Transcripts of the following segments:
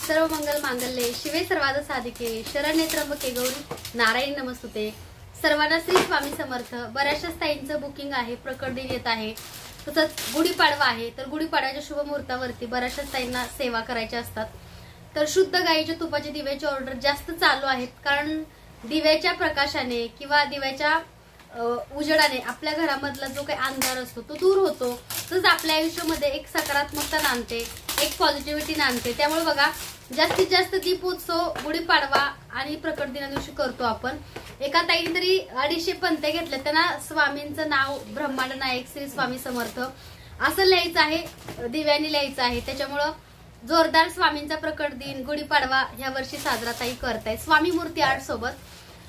सर्व मंगल मांगल्ये शिवे सर्वाद साधिके शरण्ये त्र्यंबके गौरी नारायणी नमस्तुते। सर्वांना श्री स्वामी समर्थ। बऱ्याचशा ताईंचं बुकिंग आहे, प्रकट दिन येत आहे, तसंच गुढीपाडवा आहे, तर गुढीपाडव्याच्या शुभ मुहूर्तावरती बऱ्याचशा ताईंना सेवा करायच्या असतात। तर शुद्ध गाईच्या तुपाचे दिव्याची ऑर्डर जास्त चालू आहेत, कारण दिव्याच्या प्रकाशाने किंवा दिव्याच्या उजेडाने आपल्या घरामधला जो काही अंधार असतो तो दूर होतो, तसंच आपल्या आयुष्यामध्ये एक सकारात्मकता नांदते, एक पॉझिटिव्हिटी नांदते। त्यामुळे बघा जास्तीत जास्त दीपोत्सव गुढीपाडवा आणि प्रकट दिना दिवशी करतो आपण। एका ताईने तरी 250 पंते घेतले, त्यांना स्वामींचं नाव ब्रह्मांड नायक श्री स्वामी समर्थ असं लिहायचं आहे, दिव्याने लिहायचं आहे। त्याच्यामुळं जोरदार स्वामींचा प्रकट दिन गुढीपाडवा ह्या वर्षी साजरा ताई करताय स्वामी मूर्ती आर्ट सोबत।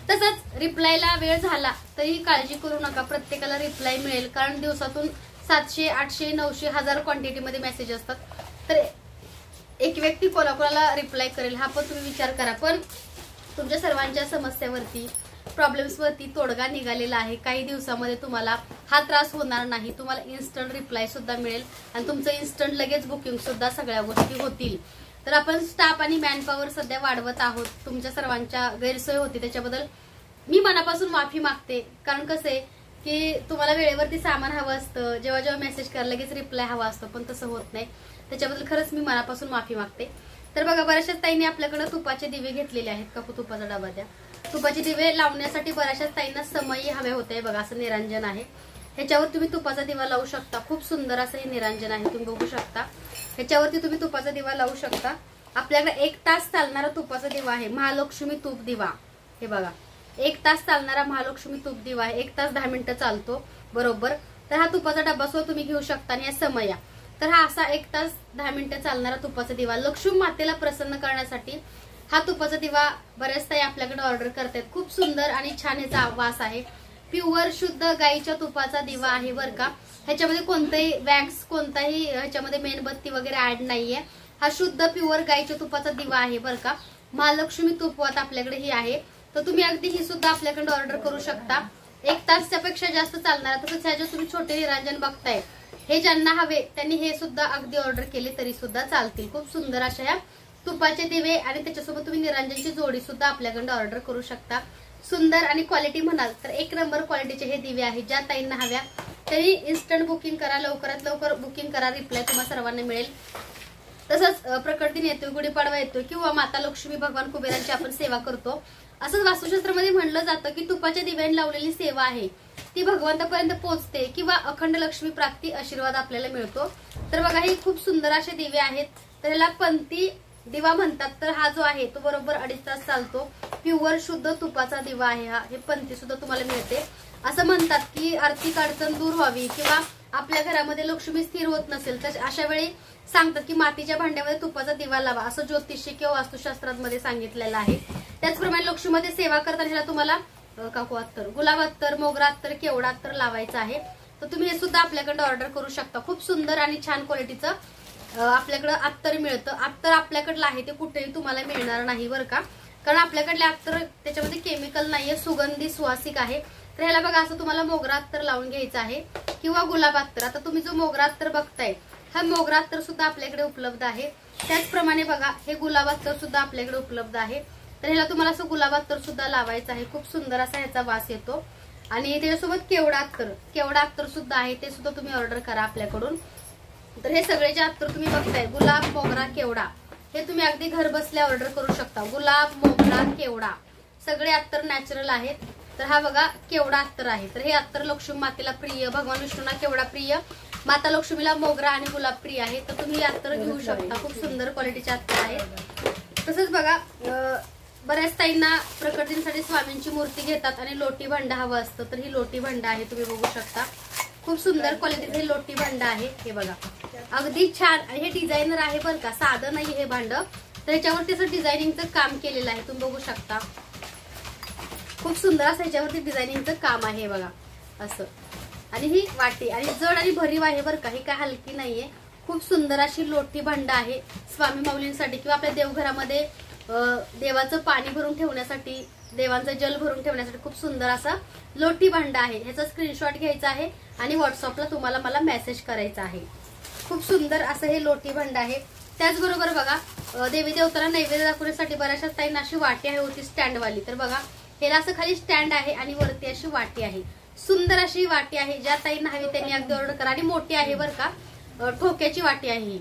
तसंच रिप्लायला वेळ झाला तरी काळजी करू नका, प्रत्येकाला रिप्लाय मिळेल, कारण दिवसातून 700, 800, 900, 1000 क्वांटिटीमध्ये मेसेज असतात, तर एक व्यक्ती कोणाकोणाला रिप्लाय करेल हा पण तुम्ही विचार करा। पण तुमच्या सर्वांच्या समस्यावरती प्रॉब्लेम्सवरती तोडगा निघालेला आहे। काही दिवसामध्ये तुम्हाला हा त्रास होणार नाही, तुम्हाला इन्स्टंट रिप्लाय सुद्धा मिळेल आणि तुमचं इन्स्टंट लगेच बुकिंग सुद्धा सगळ्या गोष्टी होतील। तर आपण स्टाफ आणि मॅनपॉवर सध्या वाढवत आहोत, तुमच्या सर्वांच्या गैरसोय होती त्याच्याबद्दल मी मनापासून माफी मागते। कारण कसं आहे की तुम्हाला वेळेवरती सामान हवं असतं, जेव्हा जेव्हा मेसेज करायला लगेच रिप्लाय हवा असतो, पण तसं होत नाही, त्याच्याबद्दल खरंच मी मनापासून माफी मागते। तर बघा बऱ्याचशा ताईंनी आपल्याकडे तुपाचे दिवे घेतलेले आहेत, काकू तुपाचा डबा द्या। तुपाचे दिवे लावण्यासाठी बऱ्याचशा ताईंना समय हवे होते। बघा असं निरांजन आहे, ह्याच्यावर तुम्ही तुपाचा दिवा लावू शकता, खूप सुंदर असं हे निरांजन आहे, तुम्ही बघू शकता। ह्याच्यावरती तुम्ही तुपाचा दिवा लावू शकता। आपल्याकडे 1 तास चालणारा तुपाचा दिवा आहे, महालक्ष्मी तूप दिवा। हे बघा 1 तास चालणारा महालक्ष्मी तूप दिवा आहे, 1 तास 10 मिनिटं चालतो बरोबर। तर हा तुपाचा डब्बा सुद्धा तुम्ही घेऊ शकता आणि या समया। तर हा असा 1 तास 10 मिनिटं चालणारा तुपाचा दिवा लक्ष्मी मातेला प्रसन्न करण्यासाठी हा तुपाचा दिवा बऱ्याच ताई आपल्याकडे ऑर्डर करतात। खूप सुंदर आणि छान ह्याचा वास आहे, प्युअर शुद्ध गाईच्या तुपाचा दिवा आहे बरं का। ह्याच्यामध्ये कोणताही वॅक्स, कोणताही ह्याच्यामध्ये मेणबत्ती वगैरे ऍड नाहीये, हा शुद्ध प्युअर गाईच्या तुपाचा दिवा आहे बरं का। महालक्ष्मी तुपवात आपल्याकडे ही आहे, तर तुम्ही अगदी ही सुद्धा आपल्याकडे ऑर्डर करू शकता। 1 तासच्या पेक्षा जास्त चालणार, तसंच ह्याचे तुम्ही छोटे निरांजन बघताय, हे ज्यांना हवे त्यांनी हे सुद्धा अगदी ऑर्डर केले तरी सुद्धा चालतील। खूप सुंदर अशा ह्या तुपाचे दिवे आणि त्याच्यासोबत तुम्ही निरांजनची जोडी सुद्धा आपल्याकडे ऑर्डर करू शकता। सुंदर आणि क्वालिटी म्हणाल तर 1 नंबर क्वालिटीचे हे दिवे आहेत। ज्या ताईंना हव्या तरी इन्स्टंट बुकिंग करा, लवकरात लवकर बुकिंग करा, रिप्लाय तुम्हाला सर्वांना मिळेल। तसंच प्रकट दिन येतोय, गुढीपाडवा येतोय किंवा माता लक्ष्मी भगवान कुबेरांची आपण सेवा करतो। असंच वास्तुशास्त्रामध्ये म्हणलं जातं की तुपाच्या दिव्याने लावलेली सेवा आहे ती भगवंतापर्यंत पोहोचते किंवा अखंड लक्ष्मी प्राप्ती आशीर्वाद आपल्याला मिळतो। तर बघा हे खूप सुंदर असे दिवे आहेत, तर ह्याला पंथी दिवा म्हणतात। तर हा जो आहे तो बरोबर 2.5 तास चालतो, प्युअर शुद्ध तुपाचा दिवा आहे हा। हे पंथी सुद्धा तुम्हाला मिळते। असं म्हणतात की आर्थिक अडचण दूर व्हावी किंवा आपल्या घरामध्ये लक्ष्मी स्थिर होत नसेल तर अशा वेळी सांगतात की मातीच्या भांड्यामध्ये तुपाचा दिवा लावा, असं ज्योतिषी किंवा वास्तुशास्त्रामध्ये सांगितलेलं आहे। त्याचप्रमाणे लक्ष्मीमध्ये सेवा करताना ह्याला तुम्हाला काकू अत्तर, गुलाब अत्तर, मोगरा अत्तर, केवडा अत्तर लावायचं आहे। तर तुम्ही हे सुद्धा आपल्याकडे ऑर्डर करू शकता। खूप सुंदर आणि छान क्वालिटीचं आपल्याकडे अत्तर मिळतं। अत्तर आपल्याकडलं आहे ते कुठेही तुम्हाला मिळणार नाही बरं का, कारण आपल्याकडले अत्तर त्याच्यामध्ये केमिकल नाहीये, सुगंधी सुवासिक आहे। तर ह्याला बघा असं तुम्हाला मोगरा अत्तर लावून घ्यायचं आहे किंवा गुलाब अत्तर। आता तुम्ही जो मोगरा अत्तर बघताय हा मोगरा अत्तर सुद्धा आपल्याकडे उपलब्ध आहे। त्याचप्रमाणे बघा हे गुलाब अत्तर सुद्धा आपल्याकडे उपलब्ध आहे। तर ह्याला तुम्हाला असं गुलाब अत्तर सुद्धा लावायचं आहे, खूप सुंदर असा ह्याचा वास येतो। आणि त्याच्यासोबत केवडा अत्तर सुद्धा आहे, ते सुद्धा तुम्ही ऑर्डर करा आपल्याकडून। तर हे सगळे जे अत्तर तुम्ही बघताय गुलाब, मोगरा, केवडा, हे तुम्ही अगदी घर बसल्या ऑर्डर करू शकता। गुलाब, मोगरा, केवडा सगळे अत्तर नॅचरल आहेत। तर हा बघा केवडा अत्तर आहे, तर हे अत्तर लक्ष्मी मातेला प्रिय, भगवान विष्णूंना केवडा प्रिय, माता लक्ष्मीला मोगरा आणि गुलाब प्रिय आहे। तर तुम्ही अत्तर घेऊ शकता, खूप सुंदर क्वालिटीचे अत्तर आहेत। तसंच बघा बऱ्याच ताईंना प्रकट दिनासाठी स्वामींची मूर्ती घेतात आणि लोटी भांड हवं असतं, तर ही लोटी भांड आहे, तुम्ही बघू शकता। खूप सुंदर क्वालिटीचे हे लोटी भांड आहे, हे बघा अगदी छान। आणि हे डिझायनर आहे बरं का, साधं नाही हे भांड, तर ह्याच्यावरती असं डिझायनिंगचं काम केलेलं आहे, तुम्ही बघू शकता। खूप सुंदर असं ह्याच्यावरती डिझायनिंगचं काम आहे बघा असं। आणि ही वाटी आणि जड आणि भरीव आहे बरं का, ही काय हलकी नाहीये। खूप सुंदर अशी लोटी भांड आहे स्वामी माऊलींसाठी किंवा आपल्या देवघरामध्ये देवाचं पाणी भरून ठेवण्यासाठी, देवांचं जल भरून ठेवण्यासाठी खूप सुंदर असा लोटी भांड आहे। ह्याचा स्क्रीनशॉट घ्यायचा आहे आणि व्हॉट्सअपला तुम्हाला मला मेसेज करायचा आहे। खूप सुंदर असं हे लोटी भांड आहे। त्याचबरोबर बघा देवी देवतांना नैवेद्य दाखवण्यासाठी बऱ्याचशा ताईंना अशी वाटी आहे होती स्टँडवाली. तर बघा ह्याला असं खाली स्टँड आहे आणि वरती अशी वाटी आहे. सुंदर अशी वाटी आहे. ज्या ताईंना हवी त्यांनी अगदी ऑर्डर करा. आणि मोठी आहे बरं का, ठोक्याची वाटी आहे ही.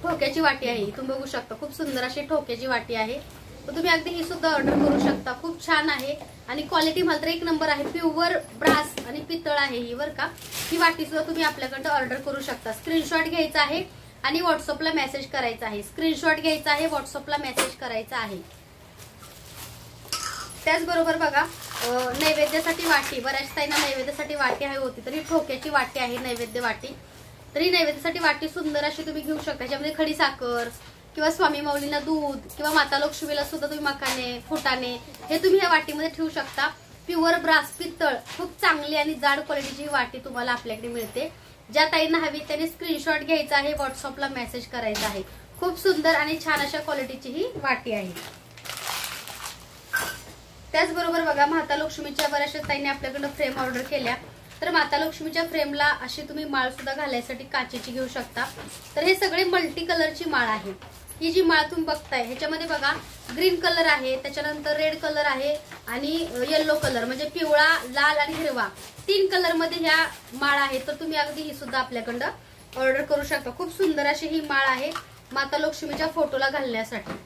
ठोक्याची वाटी आहे तुम्ही बघू शकता. खूप सुंदर अशी ठोक्याची वाटी आहे. तर तुम्ही अगदी ही सुद्धा ऑर्डर करू शकता. खूप छान आहे आणि क्वालिटी मात्र एक नंबर आहे. प्युअर ब्रास आणि पितळ आहे ही बरं का. ही वाटी सुद्धा तुम्ही आपल्याकडे ऑर्डर करू शकता. स्क्रीनशॉट घ्यायचा आहे आणि व्हॉट्सअपला मेसेज करायचा आहे. स्क्रीनशॉट घ्यायचा आहे, व्हॉट्सअपला मेसेज करायचा आहे. त्याचबरोबर बघा नैवेद्यासाठी वाटी, बऱ्याच ताईंना नैवेद्यासाठी वाटी हवी होती. तरी ठोक्याची वाटी आहे नैवेद्य वाटी. तरी नैवेद्यासाठी वाटी सुंदर अशी तुम्ही घेऊ शकता. त्याच्यामध्ये खडी साखर किंवा स्वामी माऊलींना दूध किंवा माता लक्ष्मीला सुद्धा तुम्ही मखाने फुटाणे हे तुम्ही या वाटीमध्ये ठेवू शकता. प्युअर ब्रास पितळ खूप चांगली आणि जाड क्वालिटीची ही वाटी तुम्हाला आपल्याकडे मिळते. ज्या ताईंना हवी त्यांनी स्क्रीनशॉट घ्यायचा आहे, व्हॉट्सअपला मेसेज करायचा आहे. खूप सुंदर आणि छान अशा क्वालिटीची ही वाटी आहे. त्याचबरोबर बघा माता लक्ष्मीच्या बऱ्याचशा ताईंनी आपल्याकडे फ्रेम ऑर्डर केल्या. तर माता लक्ष्मीच्या फ्रेमला अशी तुम्ही माळ सुद्धा घालायसाठी काचेची घेऊ शकता. तर हे सगळे मल्टी कलरची माळ आहे. ही जी माळ तुम्ही बघताय ह्याच्यामध्ये बघा ग्रीन कलर आहे, त्याच्यानंतर रेड कलर आहे आणि येलो कलर म्हणजे पिवळा, लाल आणि हिरवा 3 कलर मध्ये ह्या माळ आहेत. तर तुम्ही अगदी ही सुद्धा आपल्याकडं ऑर्डर करू शकता. खूप सुंदर अशी ही माळ आहे माता लक्ष्मीच्या फोटोला घालण्यासाठी.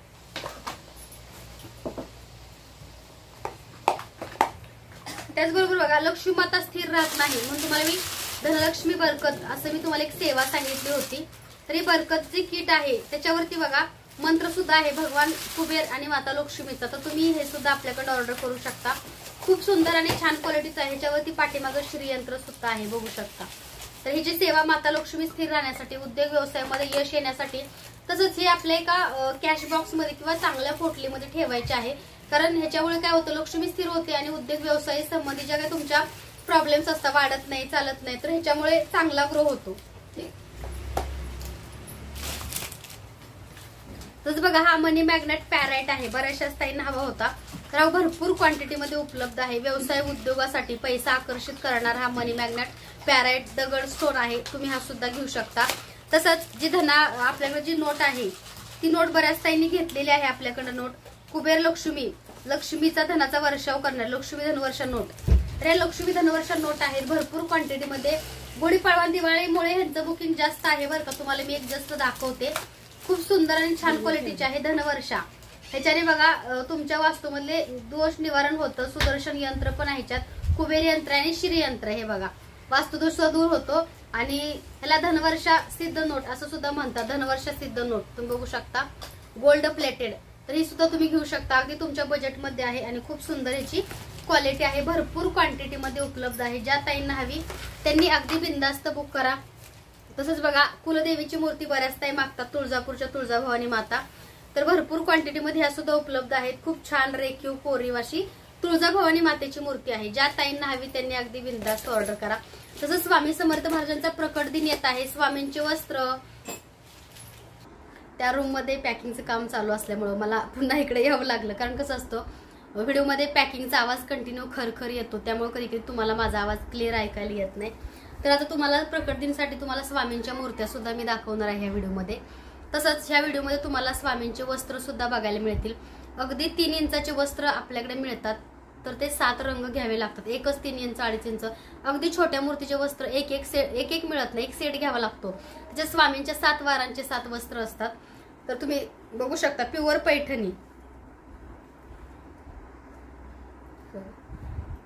त्याचबरोबर बघा लक्ष्मी माता स्थिर राहत नाही म्हणून तुम्हाला मी धनलक्ष्मी बरकत असं मी तुम्हाला एक सेवा सांगितली होती. तर ही बरकतची किट आहे. त्याच्यावरती बघा मंत्र सुद्धा आहे भगवान कुबेर आणि माता लक्ष्मीचा. तर तुम्ही हे सुद्धा आपल्याकडे ऑर्डर करू शकता. खूप सुंदर आणि छान क्वालिटीचं आहे. ह्याच्यावरती पाठीमागं श्रीयंत्र सुद्धा आहे बघू शकता. तर ही जी सेवा माता लक्ष्मी स्थिर राहण्यासाठी, उद्योग व्यवसायामध्ये यश येण्यासाठी, तसंच हे आपल्या एका कॅश बॉक्स मध्ये किंवा चांगल्या पोटलीमध्ये ठेवायचे आहे. कारण ह्याच्यामुळे काय होतं लक्ष्मी स्थिर होते आणि उद्योग व्यवसाय संबंधी ज्या काही तुमच्या प्रॉब्लेम्स असतात, वाढत नाही चालत नाही, तर ह्याच्यामुळे चांगला ग्रो होतो. तसं बघा हा मनी मॅग्नेट पॅराइट आहे. बऱ्याचशा ताईंना हवा होता. तर हा भरपूर क्वांटिटीमध्ये उपलब्ध आहे. व्यवसाय उद्योगासाठी पैसा आकर्षित करणारा हा मनी मॅग्नेट पॅराइट दगड स्टोन आहे. तुम्ही हा सुद्धा घेऊ शकता. तसंच जी आपल्याकडे जी नोट आहे ती नोट बऱ्याच ताईंनी घेतलेली आहे आपल्याकडे नोट. कुबेर लक्ष्मी, लक्ष्मीचा धनाचा वर्षाव करणार लक्ष्मी धनवर्षा नोट. तर या लक्ष्मी धनवर्षा नोट आहेत भरपूर क्वांटिटीमध्ये. गुढीपाडवा दिवाळीमुळे ह्यांचं बुकिंग जास्त आहे बरं का. तुम्हाला मी एक जस्ट दाखवते. खूप सुंदर आणि छान क्वालिटीची आहे धनवर्षा. ह्याच्याने बघा तुमच्या वास्तूमधले दोष निवारण होतं. सुदर्शन यंत्र पण आहे ह्याच्यात, कुबेर यंत्र आणि श्री यंत्र. हे बघा वास्तुदोष दूर होतो आणि ह्याला धनवर्षा सिद्ध नोट असं सुद्धा म्हणतात. धनवर्षा सिद्ध नोट तुम्ही बघू शकता गोल्ड प्लेटेड. तर ही सुद्धा तुम्ही घेऊ शकता. अगदी तुमच्या बजेटमध्ये आहे आणि खूप सुंदर ह्याची क्वालिटी आहे. भरपूर क्वांटिटीमध्ये उपलब्ध आहे. ज्या ताईंना हवी त्यांनी अगदी बिंदास्त बुक करा. तसंच बघा कुलदेवीची मूर्ती बऱ्याच ताई मागतात, तुळजापूरच्या तुळजाभवानी माता. तर भरपूर क्वांटिटीमध्ये ह्या सुद्धा उपलब्ध आहेत. खूप छान रेखीव कोरीव अशी तुळजाभवानी मातेची मूर्ती आहे. ज्या ताईंना हवी त्यांनी अगदी बिंदास्त ऑर्डर करा. तसंच स्वामी समर्थ महाराजांचा प्रकट दिन येत आहे. स्वामींचे वस्त्र त्या रूम मध्ये पॅकिंगचं काम चालू असल्यामुळे मला पुन्हा इकडे यावं लागलं. कारण कसं असतं व्हिडिओमध्ये पॅकिंगचा आवाज कंटिन्यू खरखर येतो, त्यामुळे कधी कधी तुम्हाला माझा आवाज क्लिअर ऐकायला येत नाही. तर आता तुम्हाला प्रकट दिनसाठी तुम्हाला स्वामींच्या मूर्त्या सुद्धा मी दाखवणार आहे या व्हिडिओमध्ये. तसंच ह्या व्हिडिओमध्ये तुम्हाला स्वामींचे वस्त्र सुद्धा बघायला मिळतील. अगदी 3 इंचाचे वस्त्र आपल्याकडे मिळतात. तर ते 7 रंग घ्यावे लागतात. एकच 3 इंच 2.5 इंच अगदी छोट्या मूर्तीचे वस्त्र एक एक मिळत नाही, एक सेट घ्यावा लागतो. त्याच्या स्वामींच्या 7 वारांचे 7 वस्त्र असतात. तर तुम्ही बघू शकता प्युअर पैठणी,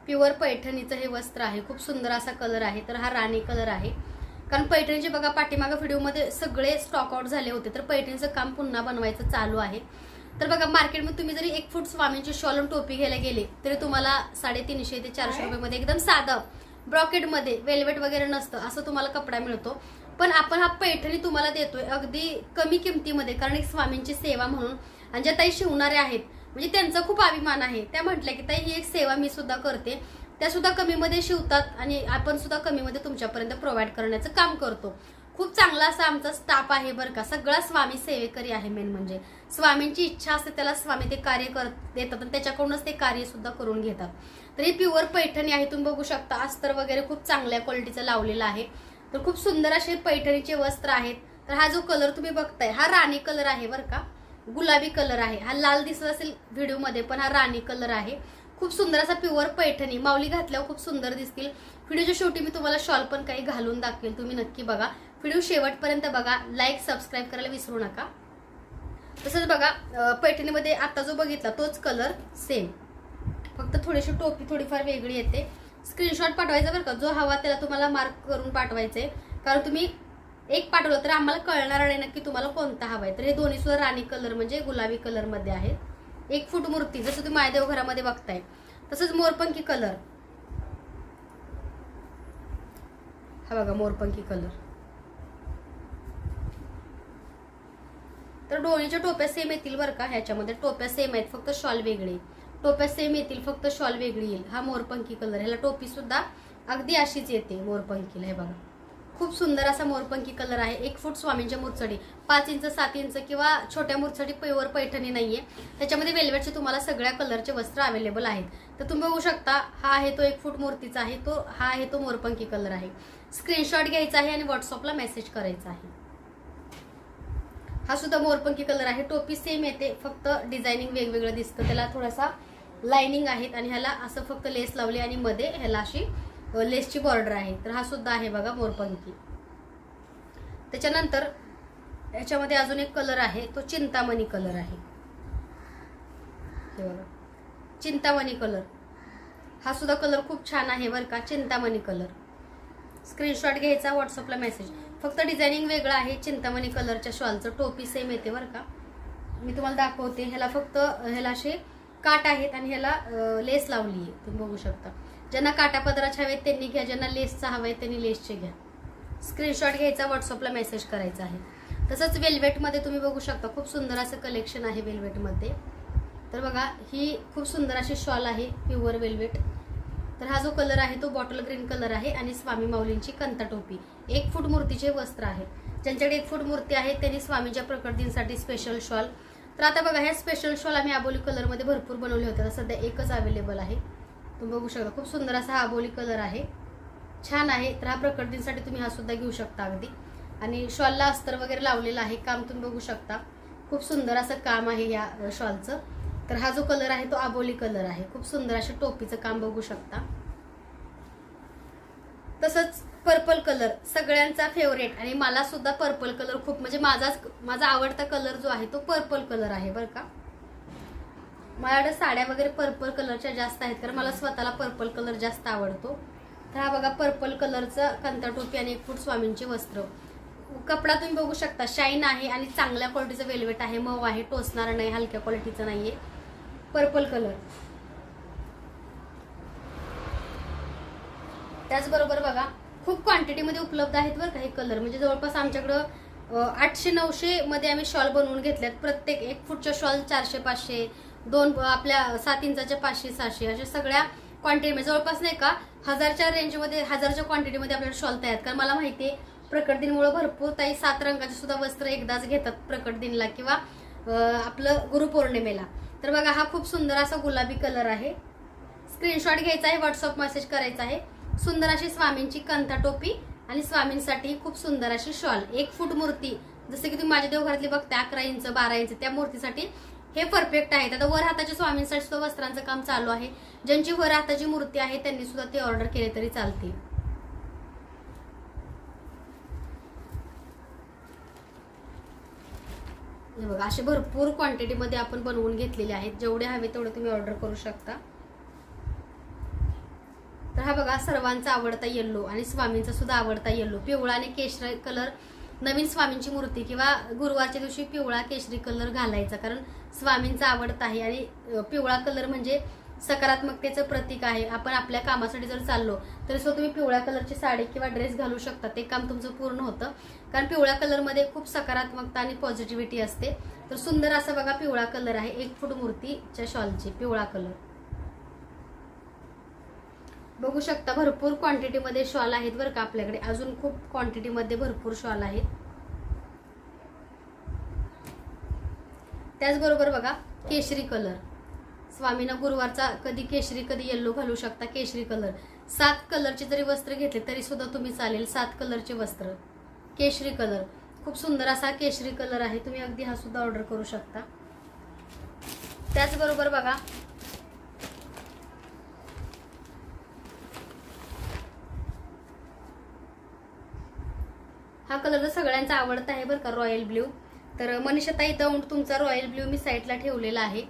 प्युअर पैठणीचं हे वस्त्र आहे. खूप सुंदर असा कलर आहे. तर हा राणी कलर आहे. कारण पैठणीचे बघा पाठीमागं व्हिडिओमध्ये सगळे स्टॉक आउट झाले होते. तर पैठणीचं काम पुन्हा बनवायचं चालू आहे. तर बघा मार्केटमध्ये तुम्ही जरी 1 फूट स्वामींची शॉल आणि टोपी घ्यायला गेले तरी तुम्हाला 350 ते 400 रुपयामध्ये एकदम साधं ब्रॉकेटमध्ये वेल्वेट वगैरे नसतं असं तुम्हाला कपडा मिळतो. पण आपण हा पैठणी तुम्हाला देतोय अगदी कमी किमतीमध्ये. कारण एक स्वामींची सेवा म्हणून. आणि ज्या ताई शिवणारे आहेत म्हणजे त्यांचा खूप अभिमान आहे. त्या म्हटल्या की ताई ही एक सेवा मी सुद्धा करते. त्या सुद्धा कमीमध्ये शिवतात आणि आपण सुद्धा कमीमध्ये तुमच्यापर्यंत प्रोव्हाइड करण्याचं काम करतो. खूप चांगला असा आमचा स्टाफ आहे बरं का. सगळा स्वामी सेवेकरी आहे. मेन म्हणजे स्वामींची इच्छा असते त्याला स्वामी ते कार्य देतात आणि त्याच्याकडूनच ते कार्य सुद्धा करून घेतात. तर ही प्युअर पैठणी आहे. तुम्ही बघू शकता अस्तर वगैरे खूप चांगल्या क्वालिटीचं लावलेलं आहे. तर खूप सुंदर असे पैठणीचे वस्त्र आहेत. तर हा जो कलर तुम्ही बघताय हा राणी कलर आहे बरं का, गुलाबी कलर आहे. हा लाल दिसत असेल व्हिडिओ मध्ये, पण हा राणी कलर आहे. खूप सुंदर असा प्युअर पैठणी, माऊली घातल्यावर खूप सुंदर दिसतील. व्हिडिओच्या शेवटी मी तुम्हाला शॉल पण काही घालून दाखवेल, तुम्ही नक्की बघा. व्हिडिओ शेवटपर्यंत बघा. लाईक सबस्क्राईब करायला विसरू नका. तसंच बघा पैठणीमध्ये आता जो बघितला तोच कलर सेम, फक्त थोडीशी टोपी थोडीफार वेगळी येते. स्क्रीनशॉट पाठवायचा बरं का, जो हवा त्याला तुम्हाला मार्क करून पाठवायचंय, कारण तुम्ही एक पाठवलं तर आम्हाला कळणार नाही नक्की तुम्हाला कोणता हवाय. तर हे दोन्ही सुद्धा राणी कलर म्हणजे गुलाबी कलर मध्ये आहेत. 1 फूट मूर्ती जसं तुम्ही मायदेव घरामध्ये बघताय. तसंच मोरपंखी कलर, हा बघा मोरपंखी कलर. तर डोळीच्या टोप्या सेम येतील बरं का, ह्याच्यामध्ये टोप्या सेम आहेत, फक्त शॉल वेगळी. टोप्या सेम येतील, फक्त शॉल वेगळी येईल. हा मोरपंखी कलर, ह्याला टोपी सुद्धा अगदी अशीच येते मोरपंखीला. हे बघा खूप सुंदर असा मोरपंखी कलर आहे. 1 फूट स्वामींच्या मुरचडी, 5 इंच 7 इंच किंवा छोट्या मुरचडी, प्युअर पैठणी नाहीये. त्याच्यामध्ये वेल्वेटचे तुम्हाला सगळ्या कलरचे वस्त्र अवेलेबल आहेत. तर तुम्ही बघू शकता, हा आहे तो 1 फूट मूर्तीचा आहे, तो हा आहे तो मोरपंखी कलर आहे. स्क्रीनशॉट घ्यायचा आहे आणि व्हॉट्सअपला मेसेज करायचा आहे. हा सुद्धा मोरपंखी कलर आहे. टोपी सेम येते, फक्त डिझायनिंग वेगवेगळं दिसतं. त्याला थोडासा लाइनिंग आहेत आणि ह्याला असं फक्त लेस लावली आणि मध्ये ह्याला अशी लेसची बॉर्डर आहे. तर हा सुद्धा आहे बघा मोरपंखी. त्याच्यानंतर याच्यामध्ये अजून एक कलर आहे, तो चिंतामणी कलर आहे. हे बघा चिंतामणी कलर, हा सुद्धा कलर खूप छान आहे बरं का, चिंतामणी कलर. स्क्रीनशॉट घ्यायचा, व्हॉट्सअपला मेसेज. फक्त डिझायनिंग वेगळं आहे. चिंतामणी कलरच्या शॉलचं टोपी सेम येते बरं का. मी तुम्हाला दाखवते. ह्याला फक्त ह्याला असे काट आहेत आणि ह्याला लेस लावली आहे, तुम्ही बघू शकता. ज्यांना काटा पदराचे हवेत त्यांनी घ्या, ज्यांना लेसचा हवाय त्यांनी लेसचे घ्या. स्क्रीनशॉट घ्यायचा, व्हॉट्सअपला मेसेज करायचा आहे. तसंच वेल्वेटमध्ये तुम्ही बघू शकता, खूप सुंदर असं कलेक्शन आहे वेल्वेटमध्ये. तर बघा ही खूप सुंदर अशी शॉल आहे, प्युअर वेल्वेट. तर हा जो कलर आहे तो बॉटल ग्रीन कलर आहे आणि स्वामी माऊलींची कंता टोपी. 1 फूट मूर्तीचे वस्त्र आहे. ज्यांच्याकडे 1 फूट मूर्ती आहे त्यांनी स्वामींच्या प्रकट दिनसाठी स्पेशल शॉल. तर आता बघा ह्या स्पेशल शॉल आम्ही आबोली कलरमध्ये भरपूर बनवले होते, तर सध्या एकच अवेलेबल आहे. तुम्ही बघू शकता, खूप सुंदर असा हा आबोली कलर आहे, छान आहे. तर हा प्रकट दिनसाठी तुम्ही हा सुद्धा घेऊ शकता अगदी. आणि शॉलला अस्तर वगैरे लावलेलं आहे, काम तुम्ही बघू शकता. खूप सुंदर असं काम आहे या शॉलचं. तर हा जो कलर आहे तो आबोली कलर आहे. खूप सुंदर अशा टोपीचं काम बघू शकता. तसंच पर्पल कलर सगळ्यांचा फेवरेट, आणि मला सुद्धा पर्पल कलर खूप म्हणजे माझा आवडता कलर जो आहे तो पर्पल कलर आहे बरं का. माझ्याकडे साड्या वगैरे पर्पल कलरच्या जास्त आहेत, कारण मला स्वतःला पर्पल कलर जास्त आवडतो. तर हा बघा पर्पल कलरचा कंता टोपी आणि 1 फूट स्वामींचे वस्त्र. कपडा तुम्ही बघू शकता, शाईन आहे आणि चांगल्या क्वालिटीचं वेल्वेट आहे, मऊ आहे, टोचणार नाही, हलक्या क्वालिटीचं नाहीये. Purple colour. त्याचबरोबर बघा खूप क्वांटिटीमध्ये उपलब्ध आहेत बरं का हे कलर. म्हणजे जवळपास आमच्याकडं 800-900 मध्ये आम्ही शॉल बनवून घेतल्यात. प्रत्येक 1 फूटच्या शॉल 400-500, 2 आपल्या 7 इंचाच्या 500-600 अशा सगळ्या क्वांटिटीमध्ये जवळपास नाही का 1000च्या रेंजमध्ये, 1000च्या क्वांटिटीमध्ये आपल्याला शॉल तयार. कारण मला माहिती आहे प्रकट दिनमुळे भरपूर ताई 7 रंगाचे सुद्धा वस्त्र एकदाच घेतात प्रकट दिनला किंवा आपलं गुरुपौर्णिमेला. तर बघा हा खूप सुंदर असा गुलाबी कलर आहे. स्क्रीनशॉट घ्यायचा आहे, व्हॉट्सअप मेसेज करायचा आहे. सुंदर अशी स्वामींची कंथा टोपी आणि स्वामींसाठी खूप सुंदर अशी शॉल. 1 फूट मूर्ती, जसं की तुम्ही माझ्या देवघरातली बघता 11 इंच 12 इंच, त्या मूर्तीसाठी हे परफेक्ट आहेत. आता वर हाताच्या स्वामींसाठी सुद्धा वस्त्रांचं काम चालू आहे. ज्यांची वर हाताची मूर्ती आहे त्यांनी सुद्धा ते ऑर्डर केले तरी चालतील. हे बघा असे भरपूर क्वांटिटीमध्ये आपण बनवून घेतलेले आहेत. जेवढे हवे तेवढे तुम्ही ऑर्डर करू शकता. तर हा बघा सर्वांचा आवडता येल्लो आणि स्वामींचा सुद्धा आवडता येल्लो, पिवळा आणि केशरी कलर. नवीन स्वामींची मूर्ती किंवा गुरुवारच्या दिवशी पिवळा केशरी कलर घालायचा, कारण स्वामींचा आवडता आहे. आणि पिवळा कलर म्हणजे सकारात्मकतेचं प्रतीक आहे. आपण आपल्या कामासाठी जर चाललो तरी सुद्धा तुम्ही पिवळ्या कलरची साडी किंवा ड्रेस घालू शकता, ते काम तुमचं पूर्ण होतं. कारण पिवळ्या कलरमध्ये खूप सकारात्मकता आणि पॉझिटिव्हिटी असते. तर सुंदर असा बघा पिवळा कलर आहे 1 फूट मूर्तीच्या शॉलची, पिवळा कलर बघू शकता. भरपूर क्वांटिटीमध्ये शॉल आहेत बरं का आपल्याकडे, अजून खूप क्वांटिटीमध्ये भरपूर शॉल आहेत. त्याचबरोबर बघा केशरी कलर, स्वामींना गुरुवारचा कधी केशरी कधी येल्लो घालू शकता. केशरी कलर 7 कलरचे जरी वस्त्र घेतले तरी सुद्धा तुम्ही चालेल. 7 कलरचे वस्त्र केशरी कलर खूप सुंदर असा केशरी कलर आहे, तुम्ही अगदी हा सुद्धा ऑर्डर करू शकता. त्याचबरोबर बघा हा कलर तर सगळ्यांचा आवडता आहे बरं का, रॉयल ब्ल्यू. तर मनीषाताई दौंड तुमचा रॉयल ब्ल्यू मी साईडला ठेवलेला आहे.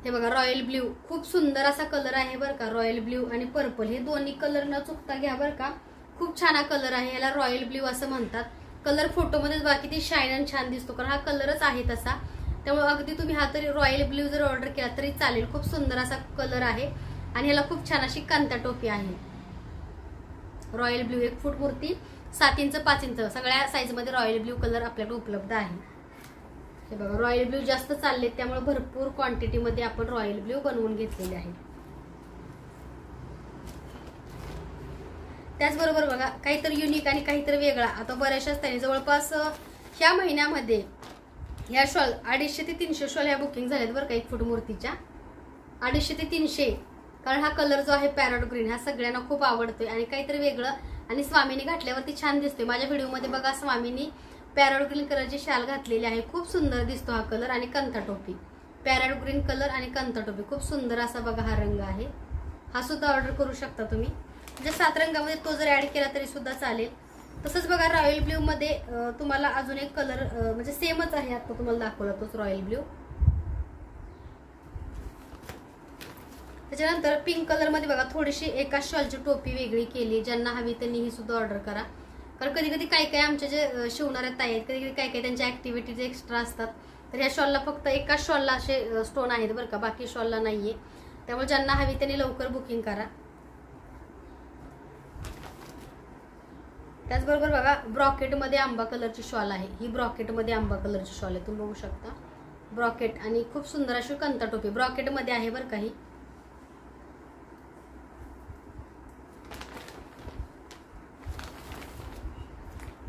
हे बघा रॉयल ब्ल्यू खूप सुंदर असा कलर आहे बरं का. रॉयल ब्ल्यू आणि पर्पल हे दोन्ही कलर न चुकता घ्या बरं का. खूप छान हा कलर आहे, याला रॉयल ब्ल्यू असं म्हणतात. कलर फोटोमध्येच बघा किती शाईन आणि छान दिसतो, कारण हा कलरच आहे तसा. त्यामुळे अगदी तुम्ही हा तरी रॉयल ब्ल्यू जर ऑर्डर केला तरी चालेल. खूप सुंदर असा कलर आहे आणि ह्याला खूप छान अशी कांता टोपी आहे. रॉयल ब्ल्यू 1 फूट मूर्ती, 7 इंच 5 इंच सगळ्या साईज मध्ये रॉयल ब्ल्यू कलर आपल्याकडे उपलब्ध आहे. हे बघा रॉयल ब्ल्यू जास्त चाललेत, त्यामुळे भरपूर क्वांटिटी मध्ये आपण रॉयल ब्ल्यू बनवून घेतलेले आहे. त्याचबरोबर बघा काहीतरी युनिक आणि काहीतरी वेगळा. आता बऱ्याचशा स्थानी जवळपास ह्या महिन्यामध्ये ह्या शॉल 250 ते 300 शॉल ह्या बुकिंग झाल्यात बरं का 1 फूट मूर्तीच्या. 250 ते 300, कारण हा कलर जो आहे पॅरॉट ग्रीन हा सगळ्यांना खूप आवडतोय आणि काहीतरी वेगळं आणि स्वामींनी घातल्यावरती छान दिसतोय. माझ्या व्हिडिओमध्ये बघा स्वामींनी पॅरॉट ग्रीन कलरची शाल घातलेली आहे, खूप सुंदर दिसतो हा कलर. आणि कंथा टोपी, पॅरॉट ग्रीन कलर आणि कंथा टोपी खूप सुंदर असा बघा हा रंग आहे. हा सुद्धा ऑर्डर करू शकता तुम्ही, म्हणजे 7 रंगामध्ये तो जर ऍड केला तरी सुद्धा चालेल. तसंच बघा रॉयल ब्ल्यू मध्ये तुम्हाला अजून एक कलर म्हणजे सेमच आहे, आता तुम्हाला दाखवला तोच रॉयल ब्ल्यू. त्याच्यानंतर पिंक कलर मध्ये बघा थोडीशी एका शॉलची टोपी वेगळी केली. ज्यांना हवी त्यांनी ही सुद्धा ऑर्डर करा, कारण कधी कधी काय काय आमचे जे शिवणाऱ्या ताई आहेत कधी कधी काय काय त्यांच्या ऍक्टिव्हिटीज एक्स्ट्रा असतात. तर ह्या शॉलला फक्त एकाच शॉलला असे स्टोन आहेत बरं का, बाकी शॉलला नाहीये. त्यामुळे ज्यांना हवी त्यांनी लवकर बुकिंग करा. त्याचबरोबर बघा ब्रॉकेट मध्ये आंबा कलरची शॉल आहे. ही ब्रॉकेट मध्ये आंबा कलरची शॉल आहे, तुम्ही बघू शकता. ब्रॉकेट आणि खूप सुंदर अशी कंथा टोपी ब्रॉकेट मध्ये आहे बरं का ही.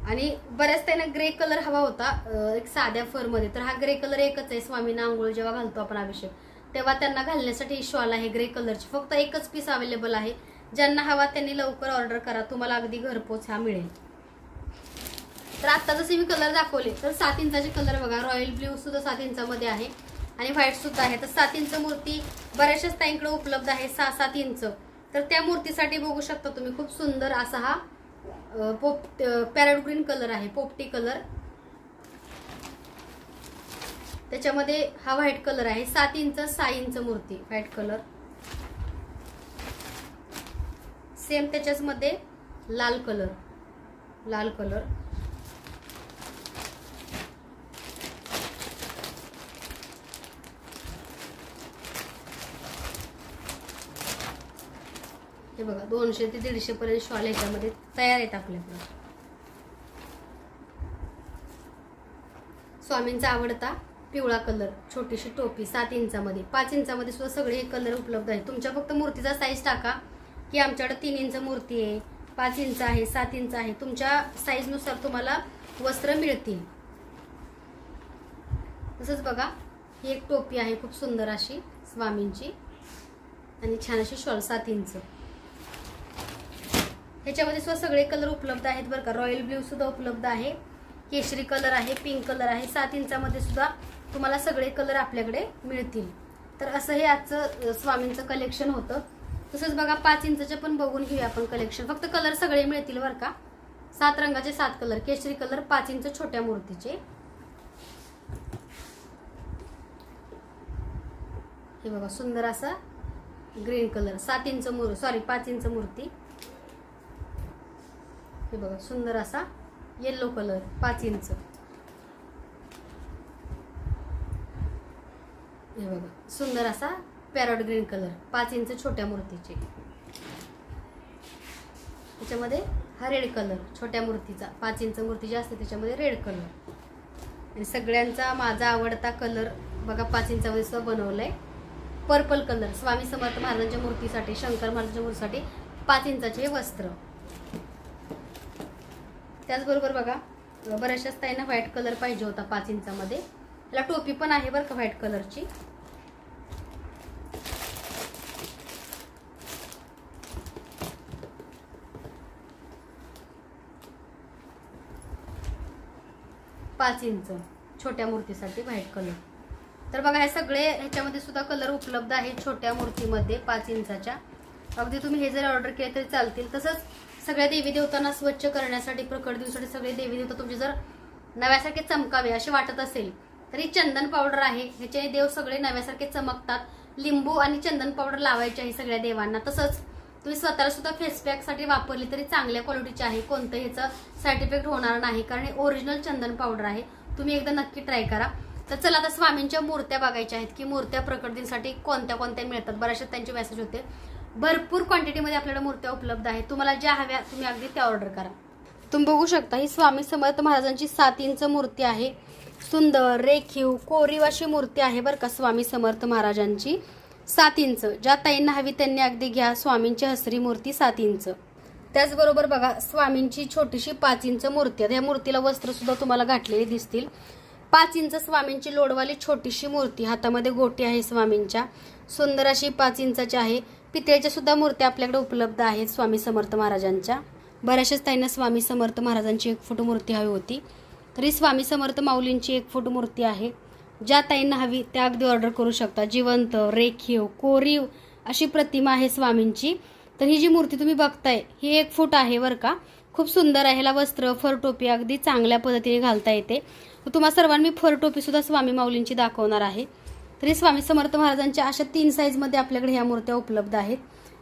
आणि बऱ्याच त्यांना ग्रे कलर हवा होता एक साध्या फर मध्ये, तर हा ग्रे कलर एकच आहे. स्वामींना आंघोळ जेव्हा घालतो आपण अभिषेक तेव्हा त्यांना घालण्यासाठी ही शॉल आहे ग्रे कलरची. फक्त एकच पीस अवेलेबल आहे, ज्यांना हवा त्यांनी लवकर ऑर्डर करा, तुम्हाला अगदी घरपोच हा मिळेल. तर आता जसे मी कलर दाखवले तर 7 इंचाचे कलर बघा. रॉयल ब्ल्यू सुद्धा 7 इंचामध्ये आहे आणि व्हाईट सुद्धा आहे. तर 7 इंच मूर्ती बऱ्याचशाच ताईंकडे उपलब्ध आहे 6-7 इंच. तर त्या मूर्तीसाठी बघू शकता तुम्ही खूप सुंदर असा हा पॅरॉट ग्रीन कलर आहे, पोपटी कलर. त्याच्यामध्ये हा व्हाईट कलर आहे. 7 इंच 6 इंच मूर्ती व्हाईट कलर. सेम त्याच्याच मध्ये लाल कलर, लाल कलर. हे बघा 200 ते 150 पर्यंत शॉल याच्यामध्ये तयार आहेत आपल्याकडे. स्वामींचा आवडता पिवळा कलर, छोटीशी टोपी 7 इंचामध्ये. 5 इंचामध्ये सुद्धा सगळे हे कलर उपलब्ध आहेत. तुमच्या फक्त मूर्तीचा साईज टाका की आमच्याकडे 3 इंच मूर्ती आहे, 5 इंच आहे, 7 इंच आहे. तुमच्या साईज नुसार तुम्हाला वस्त्र मिळतील. तसंच बघा ही एक टोपी आहे खूप सुंदर अशी स्वामींची आणि छान अशी शॉल 7 इंच. ह्याच्यामध्ये सुद्धा सगळे कलर उपलब्ध आहेत बरं का. रॉयल ब्ल्यू सुद्धा उपलब्ध आहे, केशरी कलर आहे, पिंक कलर आहे. 7 इंचामध्ये सुद्धा तुम्हाला सगळे कलर आपल्याकडे मिळतील. तर असं हे आजचं स्वामींचं कलेक्शन होतं. तसंच बघा 5 इंचचे पण बघून घेऊया आपण कलेक्शन. फक्त कलर सगळे मिळतील बरं का. 7 रंगाचे 7 कलर, केशरी कलर 5 इंच छोट्या मूर्तीचे. हे बघा सुंदर असा ग्रीन कलर 7 इंच 5 इंच मूर्ती. हे बघा सुंदर असा येलो कलर 5 इंच. हे बघा सुंदर असा पॅरॉट ग्रीन कलर 5 इंच छोट्या मूर्तीचे. त्याच्यामध्ये हा रेड कलर छोट्या मूर्तीचा, 5 इंच मूर्ती जी असते त्याच्यामध्ये रेड कलर. आणि सगळ्यांचा माझा आवडता कलर बघा 5 इंचामध्ये सुद्धा बनवलाय पर्पल कलर. स्वामी समर्थ महाराजांच्या मूर्तीसाठी, शंकर महाराजांच्या मूर्तीसाठी 5 इंचाचे वस्त्र. त्याचबरोबर बघा बऱ्याचशाच ताईंना व्हाईट कलर पाहिजे होता 5 इंचामध्ये. याला टोपी पण आहे बरं का व्हाईट कलरची. 5 इंच छोट्या मूर्तीसाठी व्हाईट कलर. तर बघा हे सगळे ह्याच्यामध्ये सुद्धा कलर उपलब्ध आहेत छोट्या मूर्तीमध्ये 5 इंचाच्या. अगदी तुम्ही हे जर ऑर्डर केले तरी चालतील. तसंच सगळ्या देवी देवतांना स्वच्छ करण्यासाठी प्रकट दिवसासाठी सगळे देवी देवता तुमचे जर नव्यासारखे चमकावे असे वाटत असेल तरी चंदन पावडर आहे. ह्याचे देव सगळे नव्यासारखे चमकतात. लिंबू आणि चंदन पावडर लावायचे आहे सगळ्या देवांना. तसंच तुम्ही स्वतःला सुद्धा फेस पॅक साठी वापरली तरी चांगल्या क्वालिटीचे आहे. कोणतं ह्याचं साईड इफेक्ट होणार नाही कारण हे ओरिजिनल चंदन पावडर आहे. तुम्ही एकदा नक्की ट्राय करा. तर चला आता स्वामींच्या मूर्त्या बघायच्या आहेत की मूर्त्या प्रकट दिनसाठी कोणत्या कोणत्या मिळतात. बऱ्याचशा त्यांचे मेसेज होते. भरपूर क्वांटिटीमध्ये आपल्याला मूर्त्या उपलब्ध आहेत. तुम्हाला ज्या हव्या तुम्ही अगदी त्या ऑर्डर करा. तुम्ही बघू शकता ही स्वामी समर्थ महाराजांची 7 इंच मूर्ती आहे. सुंदर रेखीव कोरीव अशी मूर्ती आहे बरं का. स्वामी समर्थ महाराजांची 7 इंच. ज्या ताईंना हवी त्यांनी अगदी घ्या. स्वामींची हसरी मूर्ती 7 इंच. त्याचबरोबर बघा स्वामींची छोटीशी 5 इंच मूर्ती आहे. या मूर्तीला वस्त्र सुद्धा तुम्हाला घातलेली दिसतील. 5 इंच स्वामींची लोडवाली छोटीशी मूर्ती. हातामध्ये गोटी आहे स्वामींच्या. सुंदर अशी 5 इंचाची आहे. पितळेच्या सुद्धा मूर्त्या आपल्याकडे उपलब्ध आहेत स्वामी समर्थ महाराजांच्या. बऱ्याचशाच ताईंना स्वामी समर्थ महाराजांची 1 फूट मूर्ती हवी होती. तरी स्वामी समर्थ माऊलींची 1 फूट मूर्ती आहे. ज्या ताईंना हवी त्या अगदी ऑर्डर करू शकता. जिवंत रेखीव कोरीव अशी प्रतिमा आहे स्वामींची. तर ही जी मूर्ती तुम्ही बघताय ही 1 फूट आहे बरं का. खूप सुंदर आहे. ह्याला वस्त्र फर टोपी अगदी चांगल्या पद्धतीने घालता येते. तुम्हाला सर्वांनी फर टोपी सुद्धा स्वामी माऊलींची दाखवणार आहे. तरी स्वामी समर्थ महाराजांच्या अशा 3 साईजमध्ये आपल्याकडे ह्या मूर्त्या उपलब्ध आहेत.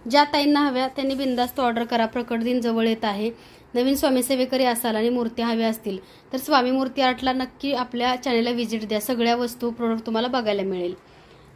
ज्या ताईंना हव्या त्यांनी बिनधास्त ऑर्डर करा. प्रकट दिन जवळ येत आहे. नवीन स्वामी सेवेकरी असाल आणि मूर्त्या हव्या असतील तर स्वामी मूर्ती आर्टला नक्की आपल्या चॅनेलला व्हिजिट द्या. सगळ्या वस्तू प्रोडक्ट तुम्हाला बघायला मिळेल.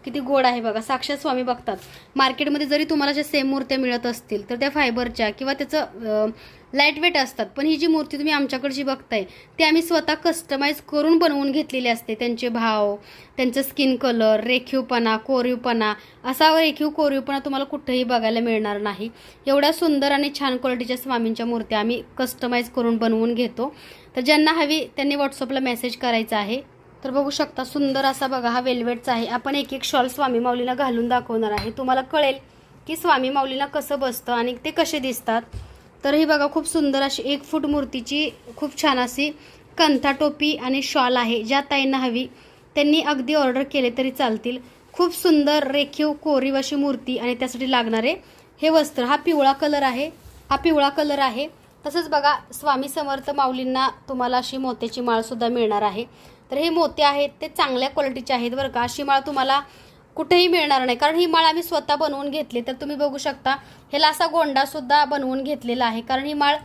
किती गोड आहे बघा. साक्षात स्वामी बघतात. मार्केटमध्ये जरी तुम्हाला ज्या सेम मूर्त्या मिळत असतील तर त्या फायबरच्या किंवा त्याचं लाईट वेट असतात. पण ही जी मूर्ती तुम्ही आमच्याकडची बघताय ती आम्ही स्वतः कस्टमाइज करून बनवून घेतलेली असते. त्यांचे भाव त्यांचं स्किन कलर रेखीवपणा कोरीवपणा असा रेखीव कोरीवपणा तुम्हाला कुठेही बघायला मिळणार नाही. एवढ्या सुंदर आणि छान क्वालिटीच्या स्वामींच्या मूर्त्या आम्ही कस्टमाइज करून बनवून घेतो. तर ज्यांना हवी त्यांनी व्हॉट्सअपला मेसेज करायचा आहे. तर बघू शकता सुंदर असा बघा हा वेल्वेटचा आहे. आपण एक शॉल स्वामी माऊलीला घालून दाखवणार आहे. तुम्हाला कळेल की स्वामी माऊलीला कसं बसतं आणि ते कसे दिसतात. तर ही बघा खूप सुंदर अशी 1 फूट मूर्तीची खूप छान अशी कंथा टोपी आणि शॉल आहे. ज्या ताईंना हवी त्यांनी अगदी ऑर्डर केले तरी चालतील. खूप सुंदर रेखीव कोरीव अशी मूर्ती आणि त्यासाठी लागणारे हे वस्त्र. हा पिवळा कलर आहे. तसंच बघा स्वामी समर्थ माऊलींना तुम्हाला अशी मोत्याची माळ सुद्धा मिळणार आहे. तर हे मोते आहेत ते चांगल्या क्वालिटीचे आहेत बरं का. अशी माळ तुम्हाला कुठेही मिळणार नाही कारण ही माळ आम्ही स्वतः बनवून घेतली. तर तुम्ही बघू शकता ह्याला असा गोंडा सुद्धा बनवून घेतलेला आहे कारण ही माळ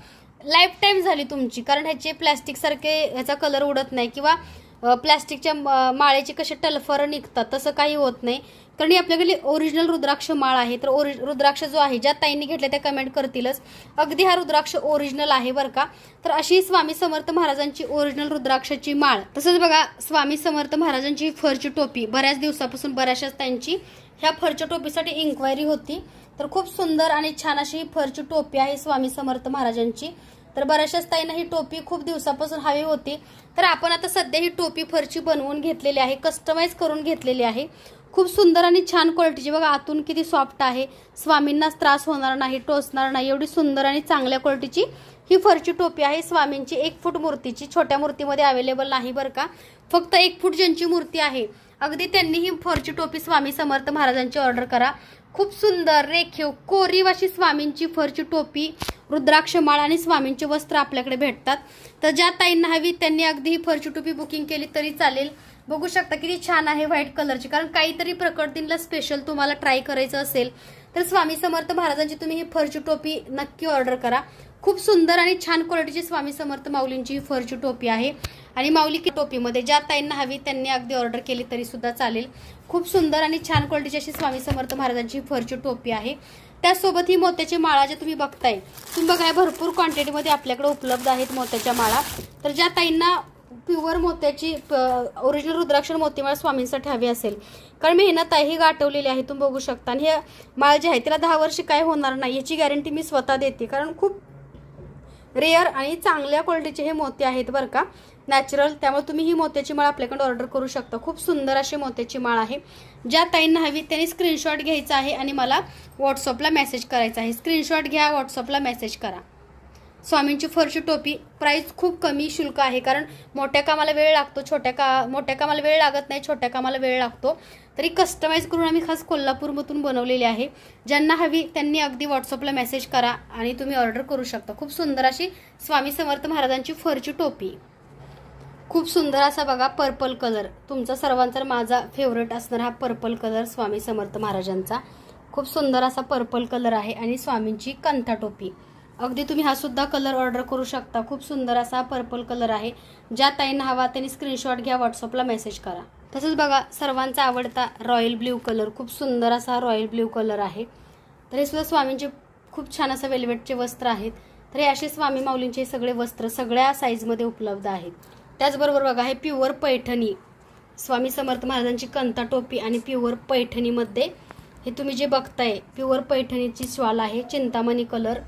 लाईफ टाईम झाली तुमची. कारण ह्याचे प्लॅस्टिक सारखे ह्याचा कलर उडत नाही किंवा प्लॅस्टिकच्या माळेचे कसे टलफर निघतात तसं काही होत नाही. कारण ही आपल्याकडे ओरिजिनल रुद्राक्ष माळ आहे. तर रुद्राक्ष जो आहे ज्या ताईंनी घेतल्या त्या कमेंट करतीलच. अगदी हा रुद्राक्ष ओरिजिनल आहे बरं का. तर अशी स्वामी समर्थ महाराजांची ओरिजिनल रुद्राक्षाची माळ. तसंच बघा स्वामी समर्थ महाराजांची फरची टोपी. बऱ्याच दिवसापासून बऱ्याचशाच त्यांची ह्या फरच्या टोपीसाठी इन्क्वायरी होती. तर खूप सुंदर आणि छान अशी फरची टोपी आहे स्वामी समर्थ महाराजांची. तर बऱ्याचशाच ताईंना ही टोपी खूप दिवसापासून हवी होती. तर आपण आता सध्या ही टोपी फरची बनवून घेतलेली आहे. कस्टमाइज करून घेतलेली आहे. खूप सुंदर आणि छान क्वालिटीची बघा. आतून किती सॉफ्ट आहे. स्वामींनाच त्रास होणार नाही टोचणार नाही एवढी सुंदर आणि चांगल्या क्वालिटीची ही फरची टोपी आहे स्वामींची. 1 फूट मूर्तीची. छोट्या मूर्तीमध्ये अवेलेबल नाही बरं का. फक्त 1 फूट ज्यांची मूर्ती आहे अगदी त्यांनी ही फरची टोपी स्वामी समर्थ महाराजांची ऑर्डर करा. खूप सुंदर रेखीव कोरीव अशी स्वामींची फरची टोपी रुद्राक्ष माळ आणि स्वामींचे वस्त्र आपल्याकडे भेटतात. तर ज्या ताईंना हवी त्यांनी अगदी ही फरची टोपी बुकिंग केली तरी चालेल. बघू शकता किती छान आहे व्हाईट कलरची. कारण काहीतरी प्रकट दिनला स्पेशल तुम्हाला ट्राय करायचं असेल तर स्वामी समर्थ महाराजांची तुम्ही ही फरची टोपी नक्की ऑर्डर करा. खूप सुंदर आणि छान क्वालिटीची स्वामी समर्थ माऊलींची ही फरची टोपी आहे. आणि माऊली टोपीमध्ये ज्या ताईंना हवी त्यांनी अगदी ऑर्डर केली तरी सुद्धा चालेल. खूप सुंदर आणि छान क्वालिटीची अशी स्वामी समर्थ महाराजांची फरची टोपी आहे. त्यासोबत ही मोत्याची माळा जे तुम्ही बघताय तुम्ही बघा भरपूर क्वांटिटीमध्ये आपल्याकडे उपलब्ध आहेत मोत्याच्या माळा. तर ज्या ताईंना प्युअर मोत्याची ओरिजिनल रुद्राक्ष मोतीमाळ स्वामींसाठी हवी असेल कारण मेहनत आहे ही गाठवलेली आहे तुम्ही बघू शकता. आणि हे माळ जे आहे त्याला 10 वर्ष काय होणार नाही याची गॅरंटी मी स्वतः देते. कारण खूप रेअर आणि चांगल्या क्वालिटीचे हे मोती आहेत बरं का. नॅचरल. त्यामुळे तुम्ही ही मोत्याची माळ आपल्याकडे ऑर्डर करू शकता. खूप सुंदर अशी मोत्याची माळ आहे. ज्या ताईंना हवी त्यांनी स्क्रीनशॉट घ्यायचा आहे आणि मला व्हॉट्सअपला मेसेज करायचा आहे. स्क्रीनशॉट घ्या व्हॉट्सअपला मेसेज करा. स्वामींची फरची टोपी. प्राइस खूप कमी शुल्क आहे, कारण मोठ्या कामाला वेळ लागतो, मोठ्या कामाला वेळ लागत नाही, छोट्या कामाला वेळ लागतो. तरी कस्टमाइज करून आम्ही खास कोल्हापूरमधून बनवलेली आहे. ज्यांना हवी त्यांनी अगदी व्हॉट्सअपला मेसेज करा आणि तुम्ही ऑर्डर करू शकता. खूप सुंदर अशी स्वामी समर्थ महाराजांची फरची टोपी. खूप सुंदर असा बघा पर्पल कलर. तुमचा सर्वांचा माझा फेवरेट असणार हा पर्पल कलर स्वामी समर्थ महाराजांचा. खूप सुंदर असा पर्पल कलर आहे आणि स्वामींची कंथा टोपी. अगदी तुम्ही हा सुद्धा कलर ऑर्डर करू शकता. खूप सुंदर असा पर्पल कलर आहे. ज्या ताईंना हवा त्यांनी स्क्रीनशॉट घ्या, व्हॉट्सअपला मेसेज करा. तसंच बघा सर्वांचा आवडता रॉयल ब्ल्यू कलर. खूप सुंदर असा रॉयल ब्ल्यू कलर आहे. तर हे सुद्धा स्वामींचे खूप छान असं वेल्वेटचे वस्त्र आहेत. तर हे असे स्वामी माऊलींचे सगळे वस्त्र सगळ्या साईजमध्ये उपलब्ध आहेत. त्याचबरोबर बघा हे प्युअर पैठणी स्वामी समर्थ महाराजांची कंथा टोपी आणि प्युअर पैठणीमध्ये हे तुम्ही जे बघताय प्युअर पैठणीची शॉल आहे. चिंतामणी कलर.